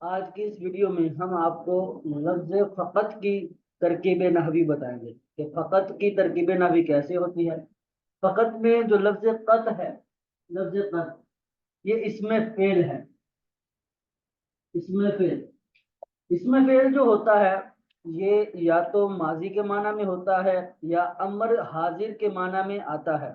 آج کی اس ویڈیو میں ہم آپ کو لفظ فقط کی ترکیب نحوی بتائیں گے کہ فقط کی ترکیب نحوی کیسے ہوتی ہے۔ فقط میں جو لفظ قط ہے، لفظ قط یہ اس میں فعل ہے۔ اس میں فعل اس میں فعل جو ہوتا ہے یہ یا تو ماضی کے معنی میں ہوتا ہے یا امر حاضر کے معنی میں آتا ہے۔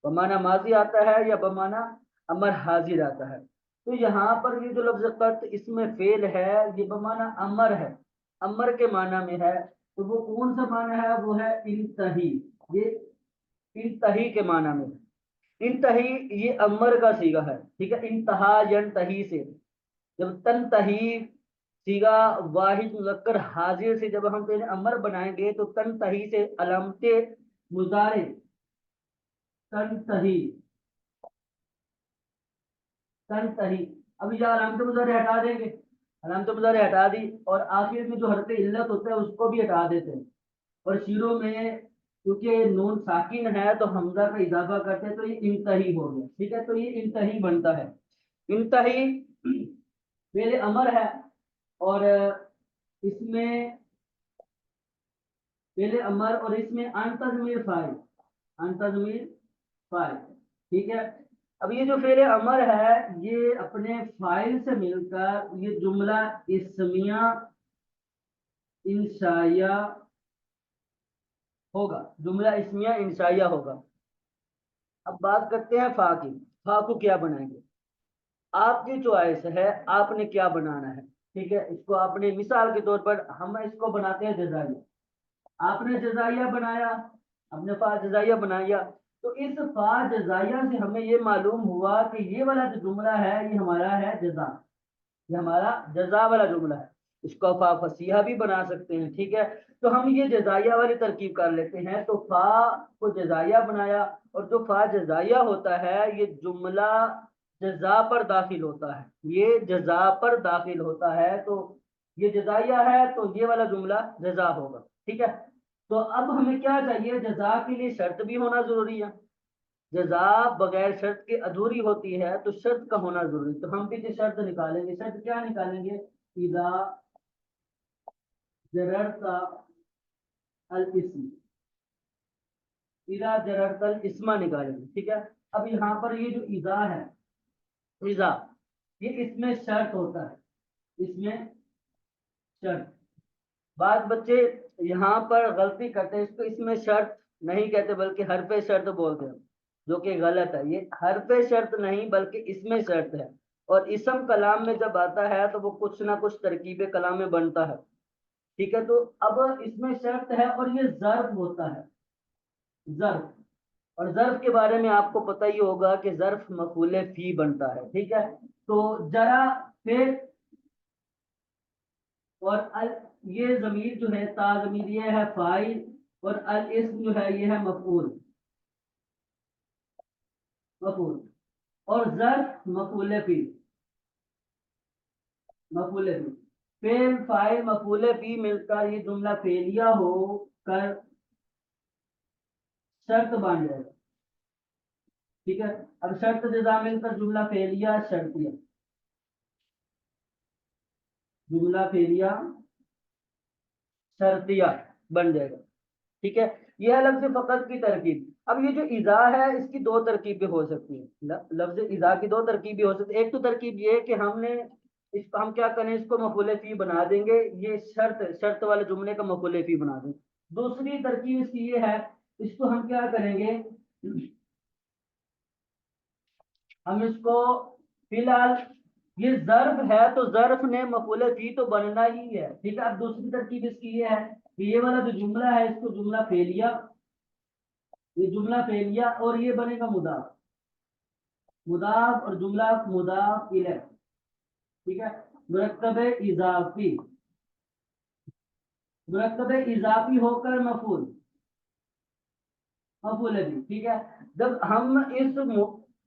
بمعنی ماضی آتا ہے یا بمعنی امر حاضر آتا ہے۔ تو یہاں پر یہ جو لفظ قط اس میں فعل ہے یہ بمعنی امر ہے، امر کے معنی میں ہے۔ تو وہ کون سا معنی ہے؟ وہ ہے انتہی۔ یہ انتہی کے معنی میں ہے۔ انتہی یہ امر کا صیغہ ہے، ٹھیک ہے۔ انتہا ینتہی سے جب تنتہی صیغہ واحد مذکر حاضر سے جب ہم پہلے امر بنائیں گے تو تنتہی سے علامت مضارع تنتہی تنتہی اب یہ علامت مضارع ہٹا دیں گے، علامت مضارع ہٹا دی اور آخر میں جو حرف علت ہوتا ہے اس کو بھی ہٹا دیتے ہیں، اور شیروں میں کیونکہ نون ساکن ہے تو حمزہ کا اضافہ کرتے ہیں تو یہ انتہی ہو گیا، ٹھیک ہے۔ تو یہ انتہی بنتا ہے۔ انتہی فعل امر ہے اور اس میں فعل امر اور اس میں انتظمیر فاعل، انتظمیر فاعل، ٹھیک ہے۔ اب یہ جو فعل امر ہے یہ اپنے فاعل سے مل کر یہ جملہ اسمیہ انشائیہ ہوگا، جملہ اسمیہ انشائیہ ہوگا۔ اب بات کرتے ہیں فا کی۔ فا کو کیا بنائیں گے؟ آپ کی چوائس ہے، آپ نے کیا بنانا ہے، ٹھیک ہے۔ اس کو آپ نے مثال کے طور پر ہم اس کو بناتے ہیں جزائیہ۔ آپ نے جزائیہ بنایا، آپ نے فا جزائیہ بنایا، تو اس فا جزائیہ سے ہمیں یہ معلوم ہوا کہ یہ والا جو جملہ ہے یہ ہمارا ہے جزا، یہ ہمارا جزا والا جملہ ہے۔ اس کو فا فصیحہ بھی بنا سکتے ہیں، ٹھیک ہے۔ تو ہم یہ جزائیہ والی ترکیب کر لیتے ہیں، تو فا کو جزائیہ بنایا، اور جو فا جزائیہ ہوتا ہے یہ جملہ جزا پر داخل ہوتا ہے، یہ جزا پر داخل ہوتا ہے، تو یہ جزائیہ ہے تو یہ والا جملہ جزا ہوگا، ٹھیک ہے۔ تو اب ہمیں کیا چاہیے؟ جزا کے لیے شرط بھی ہونا ضروری ہے، جزا بغیر شرط کے ادھوری ہوتی ہے، تو شرط کا ہونا ضروری۔ تو ہم پیچھے شرط نکالیں گے، شرط کیا نکالیں گے؟ اذا جررت الاسم، اذا جررت الاسم نکالیں گے، ٹھیک ہے۔ اب یہاں پر یہ جو اذا ہے، اذا یہ اس میں شرط ہوتا ہے، اس میں شرط۔ بعض بچے یہاں پر غلطی کرتے ہیں، اس کو اس میں شرط نہیں کہتے بلکہ حرف شرط بولتے ہیں، جو کہ غلط ہے۔ یہ حرف شرط نہیں بلکہ اس میں شرط ہے، اور اسم کلام میں جب آتا ہے تو وہ کچھ نہ کچھ ترکیب کلام میں بنتا ہے، ٹھیک ہے۔ تو اب اس میں شرط ہے اور یہ ظرف ہوتا ہے، ظرف۔ اور ظرف کے بارے میں آپ کو پتہ ہی ہوگا کہ ظرف مفعول فی بنتا ہے، ٹھیک ہے۔ تو جرا پھر اور یہ ضمیر جو ہے تا ضمیر یہ ہے فاعل، اور الاسم جو ہے یہ ہے مفعول، مفعول، اور ظرف مفعول فی، مفعول فی، فعل فاعل مفعول فی مل کر یہ جملہ فعلیہ ہو کر شرط بن جائے گا، ٹھیک ہے۔ اب شرط جزا مل کر جملہ فعلیہ شرطیہ، جملہ فعلیہ شرطیہ بن جائے گا، ٹھیک ہے۔ یہ ہے لفظ فقط کی ترکیب۔ اب یہ جو اذا ہے اس کی دو ترکیبیں ہو سکتی ہیں، لفظ اذا کی دو ترکیبیں ہو سکتی ہیں۔ ایک تو ترکیب یہ ہے کہ ہم نے ہم کیا کریں، اس کو مفعول فی بنا دیں گے، یہ شرط والے جملے کا مفعول فی بنا دیں گے۔ دوسری ترکیب اس کی یہ ہے، اس کو ہم کیا کریں گے، ہم اس کو فی الحال یہ ظرف ہے تو ظرف نے مفعول فی تو بننا ہی ہے، ٹھیک ہے۔ اب دوسری ترکیب اس کی یہ ہے کہ یہ والا جو جملہ ہے اس کو جملہ فعلیہ، یہ جملہ فعلیہ اور یہ بنے گا مضاف، مضاف اور جملہ مضاف الیہ، ٹھیک ہے۔ مرکب اضافی، مرکب اضافی ہو کر مفعول، مفعول بھی، ٹھیک ہے۔ جب ہم اس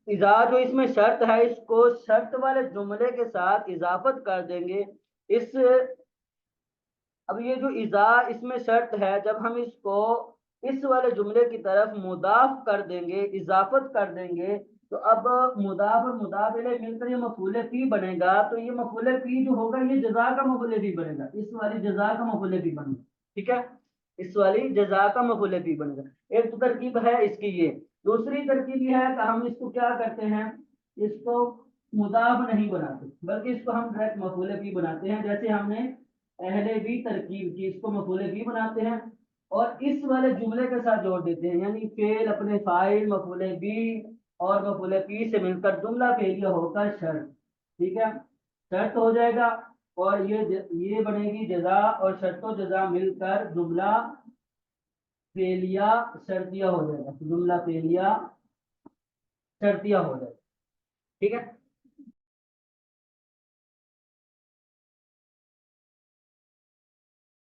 اذا جو اس میں شرط ہے اس کو شرط والے جملے کے ساتھ اضافت کر دیں گے، اس اب یہ جو اذا اس میں شرط ہے جب ہم اس کو اس والے جملے کی طرف مضاف کر دیں گے، اضافت کر دیں گے، تو اب مضاف اور مضاف الیہ مل کر یہ مفعول فی بنے گا، تو یہ مفعول فی جو ہوگا یہ جزا کا مفعول فی بنے گا، اس والی جزا کا مفعول فی بنے گا، ٹھیک ہے، اس والی جزا کا مفعول فی بنے گا۔ ایک تو ترکیب ہے اس کی یہ، دوسری ترکیب یہ ہے کہ ہم اس کو کیا کرتے ہیں، اس کو مضاف نہیں بناتے بلکہ اس کو ہم ڈائریکٹ مفعول فی بناتے ہیں، جیسے ہم نے اہل بھی ترکیب کی، اس کو مفعول فی بناتے ہیں اور اس والے جملے کے ساتھ جوڑ دیتے ہیں، یعنی فعل اپنے فاعل مفعول بھی اور مفعول فی سے مل کر جملہ فعلیہ ہوتا ہے شرط، ٹھیک ہے، شرط ہو جائے گا اور یہ بنے گی جزا، اور شرط و جزا مل کر جملہ فعلیہ شرطیہ ہو جائے گا، جملہ فعلیہ شرطیہ ہو جائے گا، ٹھیک ہے۔